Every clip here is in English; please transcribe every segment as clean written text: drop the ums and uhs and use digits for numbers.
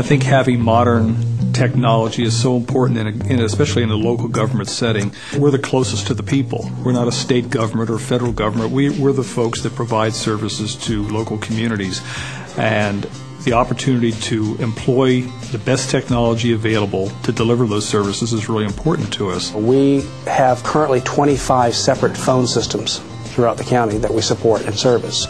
I think having modern technology is so important, especially in a local government setting. We're the closest to the people. We're not a state government or federal government. We're the folks that provide services to local communities. And the opportunity to employ the best technology available to deliver those services is really important to us. We have currently 25 separate phone systems throughout the county that we support and service.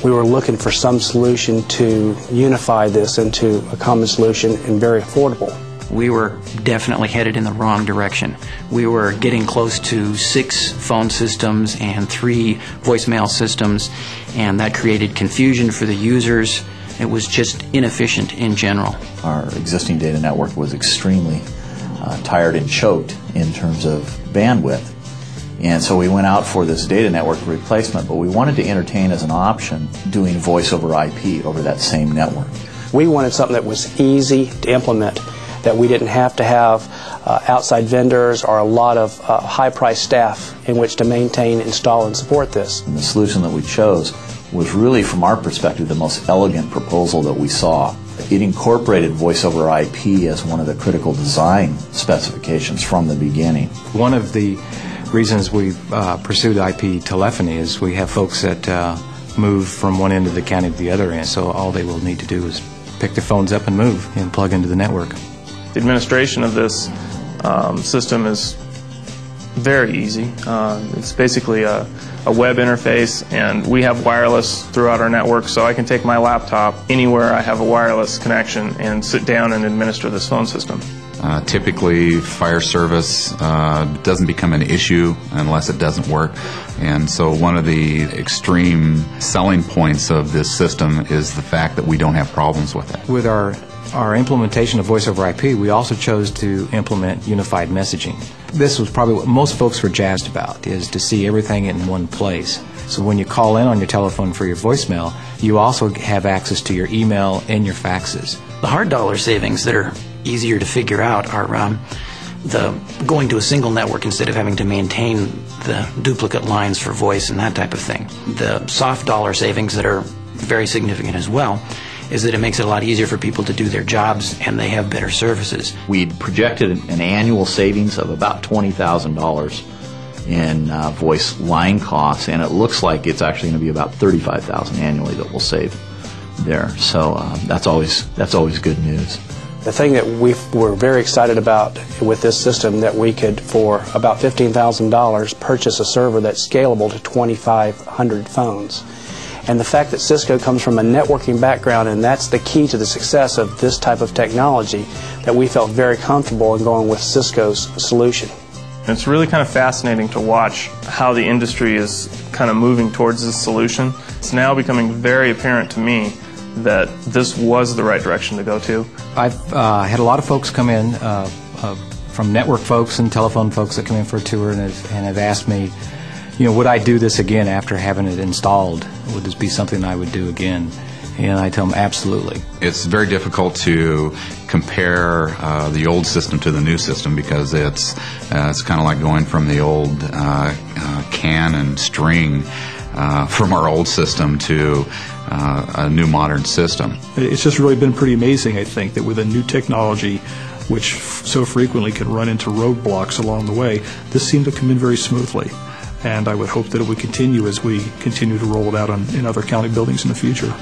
We were looking for some solution to unify this into a common solution and very affordable. We were definitely headed in the wrong direction. We were getting close to 6 phone systems and 3 voicemail systems, and that created confusion for the users. It was just inefficient in general. Our existing data network was extremely tired and choked in terms of bandwidth. And so we went out for this data network replacement, but we wanted to entertain as an option doing voice over IP over that same network. We wanted something that was easy to implement, that we didn't have to have outside vendors or a lot of high-priced staff in which to maintain, install, and support this. And the solution that we chose was really, from our perspective, the most elegant proposal that we saw. It incorporated voice over IP as one of the critical design specifications from the beginning. One of the reasons we pursued IP telephony is we have folks that move from one end of the county to the other end, so all they will need to do is pick their phones up and move and plug into the network. The administration of this system is very easy. It's basically a web interface, and we have wireless throughout our network, so I can take my laptop anywhere I have a wireless connection and sit down and administer this phone system. Typically, fire service doesn't become an issue unless it doesn't work. And so one of the extreme selling points of this system is the fact that we don't have problems with it. With our implementation of voice over IP, we also chose to implement unified messaging. This was probably what most folks were jazzed about, is to see everything in one place. So when you call in on your telephone for your voicemail, you also have access to your email and your faxes. The hard dollar savings that are easier to figure out are the going to a single network instead of having to maintain the duplicate lines for voice and that type of thing. The soft dollar savings that are very significant as well is that it makes it a lot easier for people to do their jobs, and they have better services. We'd projected an annual savings of about $20,000 in voice line costs, and it looks like it's actually going to be about $35,000 annually that we'll save there. So that's always good news. The thing that we were very excited about with this system, that we could, for about $15,000, purchase a server that's scalable to 2,500 phones. And the fact that Cisco comes from a networking background, and that's the key to the success of this type of technology, that we felt very comfortable in going with Cisco's solution. It's really kind of fascinating to watch how the industry is kind of moving towards this solution. It's now becoming very apparent to me that this was the right direction to go to. I've had a lot of folks come in, from network folks and telephone folks that come in for a tour and have asked me, would I do this again after having it installed? Would this be something I would do again? And I tell them absolutely. It's very difficult to compare the old system to the new system because it's kind of like going from the old can and string from our old system to a new modern system. It's just really been pretty amazing, I think, that with a new technology, which so frequently can run into roadblocks along the way, this seemed to come in very smoothly. And I would hope that it would continue as we continue to roll it out in other county buildings in the future.